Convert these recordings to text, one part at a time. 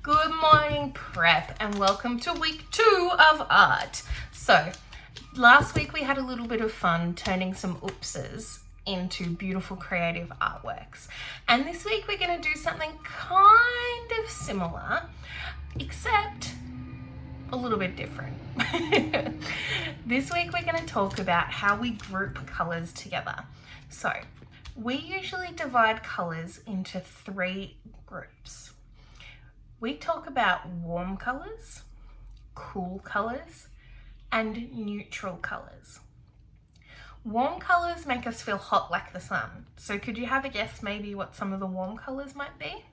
Good morning, prep, and welcome to week 2 of art. So, last week we had a little bit of fun turning some oopses into beautiful creative artworks. And this week we're going to do something kind of similar, except a little bit different. This week we're going to talk about how we group colors together. So, we usually divide colors into 3 groups. We talk about warm colors, cool colors, and neutral colors. Warm colors make us feel hot like the sun. So could you have a guess maybe what some of the warm colors might be?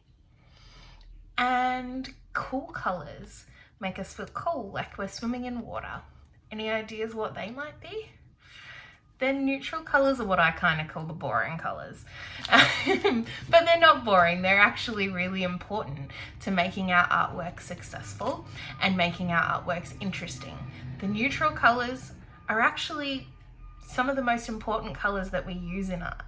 And cool colors make us feel cold like we're swimming in water. Any ideas what they might be? Then neutral colors are what I kind of call the boring colors. But they're not boring, they're actually really important to making our artwork successful and making our artworks interesting. The neutral colors are actually some of the most important colors that we use in art.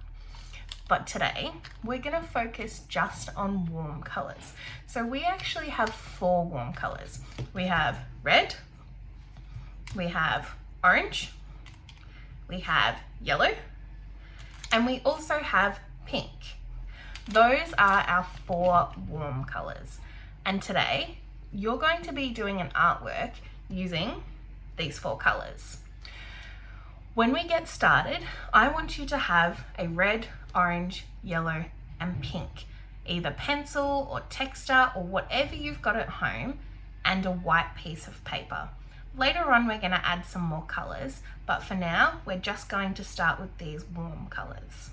But today, we're gonna focus just on warm colors. So we actually have 4 warm colors. We have red, we have orange, we have yellow, and we also have pink. Those are our 4 warm colors. And today, you're going to be doing an artwork using these 4 colors. When we get started, I want you to have a red, orange, yellow, and pink, either pencil or texture or whatever you've got at home, and a white piece of paper. Later on, we're going to add some more colors, but for now, we're just going to start with these warm colors.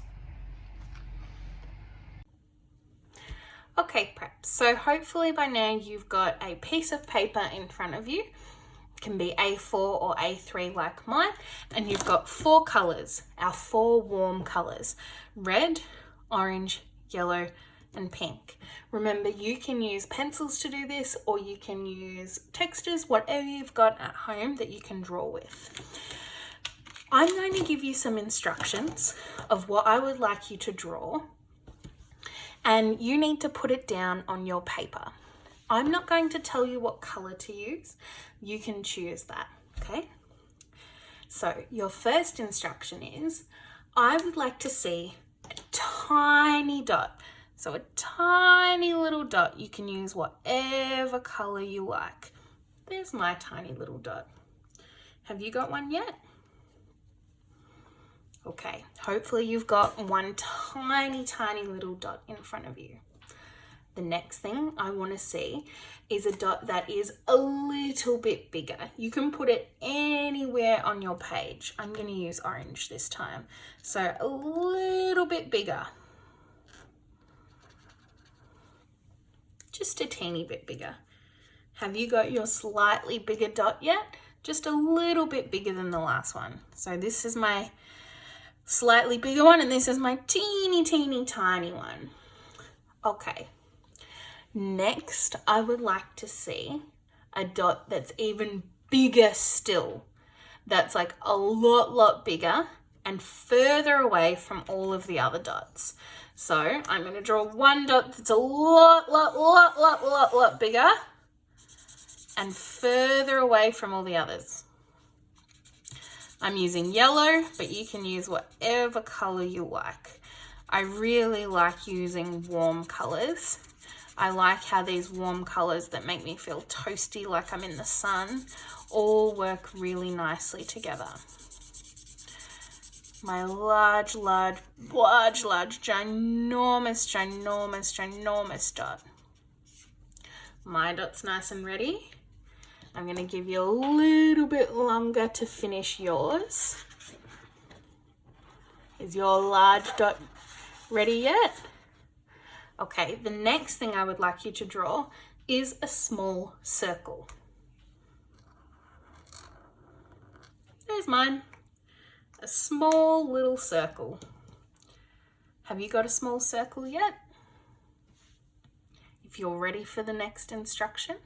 Okay, prep. So hopefully by now you've got a piece of paper in front of you. It can be A4 or A3 like mine, and you've got 4 colors, our 4 warm colors: red, orange, yellow, and pink. Remember, you can use pencils to do this, or you can use textures, whatever you've got at home that you can draw with. I'm going to give you some instructions of what I would like you to draw, and you need to put it down on your paper. I'm not going to tell you what color to use. You can choose that, okay? So your first instruction is, I would like to see a tiny dot. So a tiny little dot. You can use whatever color you like. There's my tiny little dot. Have you got one yet? Okay, hopefully you've got one tiny little dot in front of you. The next thing I want to see is a dot that is a little bit bigger. You can put it anywhere on your page. I'm going to use orange this time. So a little bit bigger. Just a teeny bit bigger. Have you got your slightly bigger dot yet? Just a little bit bigger than the last one. So this is my slightly bigger one, and this is my teeny tiny one. Okay. Next, I would like to see a dot that's even bigger still. That's like a lot bigger and further away from all of the other dots. So I'm going to draw one dot that's a lot bigger and further away from all the others. I'm using yellow, but you can use whatever color you like. I really like using warm colors. I like how these warm colors that make me feel toasty like I'm in the sun all work really nicely together. My large, ginormous dot. My dot's nice and ready. I'm going to give you a little bit longer to finish yours. Is your large dot ready yet? Okay, the next thing I would like you to draw is a small circle. There's mine. A small little circle. Have you got a small circle yet? If you're ready for the next instruction,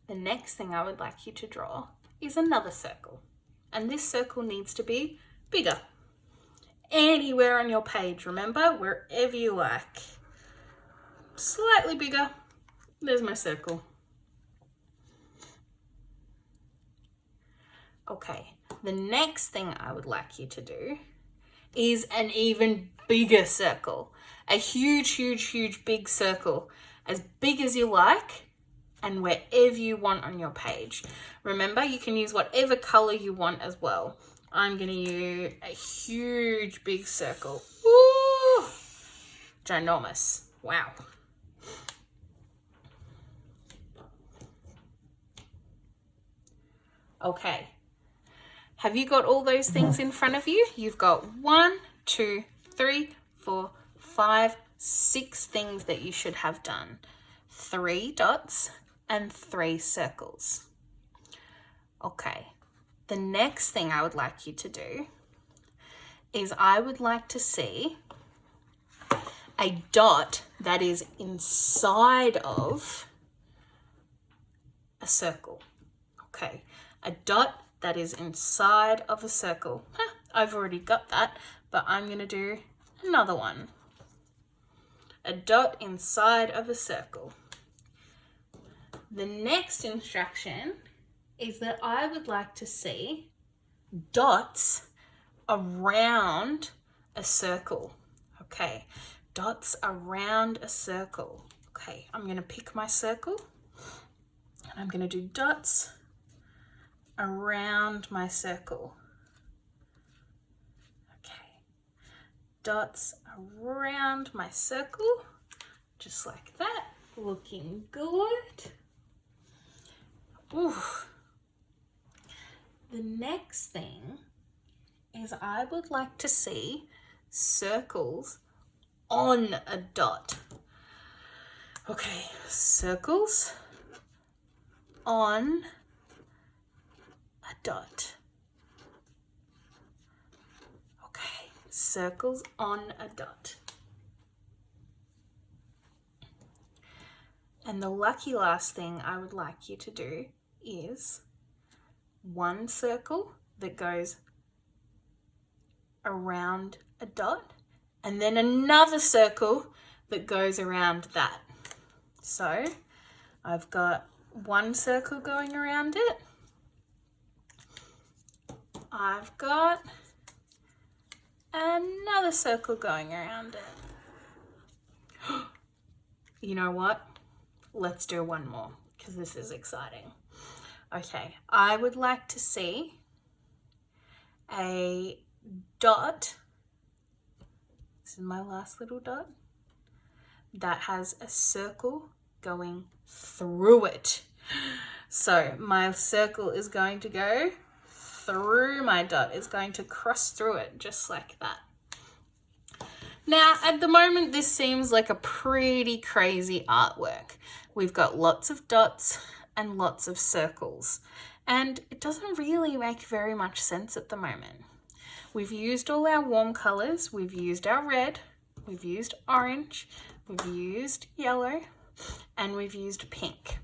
the next thing I would like you to draw is another circle. And this circle needs to be bigger. Anywhere on your page, remember, wherever you like. Slightly bigger, There's my circle. Okay, the next thing I would like you to do is an even bigger circle. A huge, huge, huge big circle. As big as you like and wherever you want on your page. Remember, you can use whatever color you want as well. I'm going to use a huge big circle. Woo! Ginormous. Wow. Okay. Have you got all those things in front of you? You've got 1, 2, 3, 4, 5, 6 things that you should have done. 3 dots and 3 circles. Okay. The next thing I would like you to do is I would like to see a dot that is inside of a circle. Okay. A dot that is inside of a circle. I've already got that, but I'm going to do another one. A dot inside of a circle. The next instruction is that I would like to see dots around a circle. Okay, dots around a circle. Okay, I'm going to pick my circle and I'm going to do dots around my circle. Okay, dots around my circle, just like that, looking good. Ooh. The next thing is I would like to see circles on a dot. Okay, circles on a dot. Okay, circles on a dot. And the lucky last thing I would like you to do is one circle that goes around a dot and then another circle that goes around that. So I've got one circle going around it. I've got another circle going around it. You know what? Let's do one more because this is exciting. Okay, I would like to see a dot. This is my last little dot that has a circle going through it. So my circle is going to go through my dot. It's going to cross through it just like that. Now, at the moment, this seems like a pretty crazy artwork. We've got lots of dots and lots of circles, and it doesn't really make very much sense at the moment. We've used all our warm colors. We've used our red, we've used orange, we've used yellow, and we've used pink.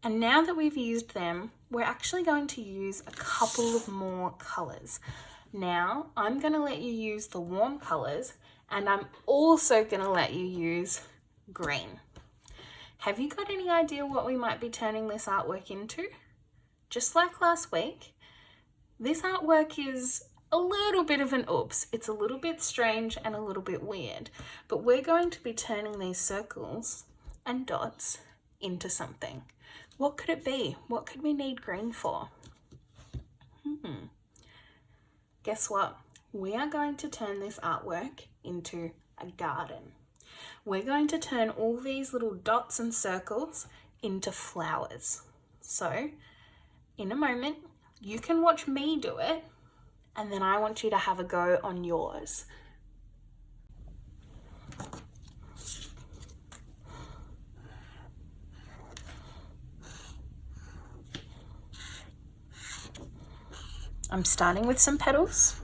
And now that we've used them, we're actually going to use a couple of more colors. Now, I'm going to let you use the warm colors, and I'm also going to let you use green. Have you got any idea what we might be turning this artwork into? Just like last week, this artwork is a little bit of an oops. It's a little bit strange and a little bit weird, but we're going to be turning these circles and dots into something. What could it be? What could we need green for? Guess what? We are going to turn this artwork into a garden. We're going to turn all these little dots and circles into flowers. So, in a moment, you can watch me do it, and then I want you to have a go on yours. I'm starting with some petals.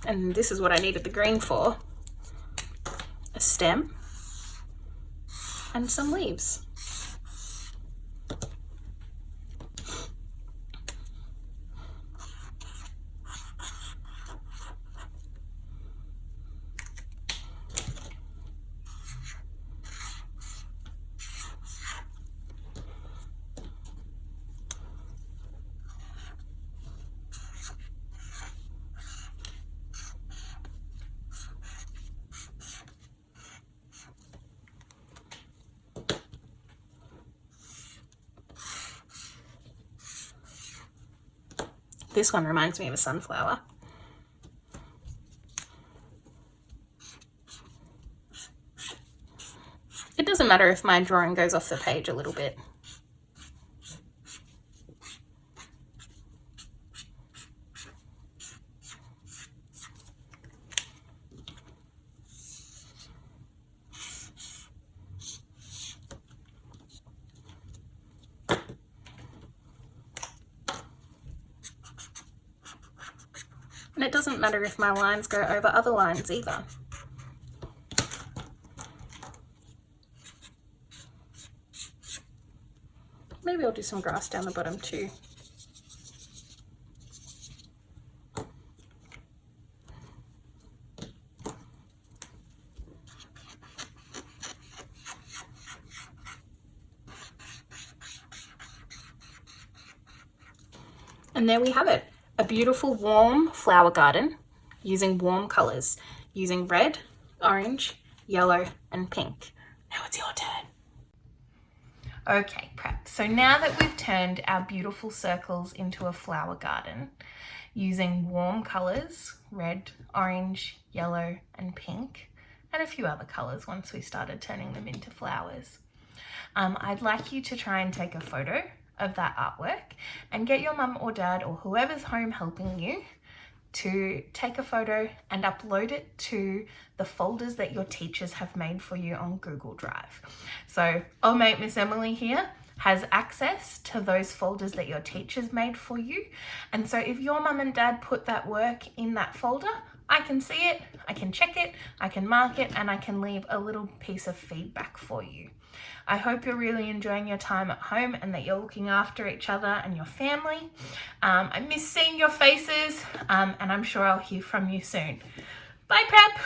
And this is what I needed the green for. A stem and some leaves. this one reminds me of a sunflower. It doesn't matter if my drawing goes off the page a little bit. And it doesn't matter if my lines go over other lines either. Maybe I'll do some grass down the bottom too. And there we have it. A beautiful warm flower garden using warm colours, using red, orange, yellow and pink. Now it's your turn. Okay, prep. So now that we've turned our beautiful circles into a flower garden using warm colours, red, orange, yellow and pink, and a few other colours once we started turning them into flowers, I'd like you to try and take a photo of that artwork and get your mum or dad or whoever's home helping you to take a photo and upload it to the folders that your teachers have made for you on Google Drive. So old mate Miss Emily here has access to those folders that your teachers made for you, and so if your mum and dad put that work in that folder, I can see it, I can check it, I can mark it, and I can leave a little piece of feedback for you. I hope you're really enjoying your time at home and that you're looking after each other and your family. I miss seeing your faces, and I'm sure I'll hear from you soon. Bye, Prep!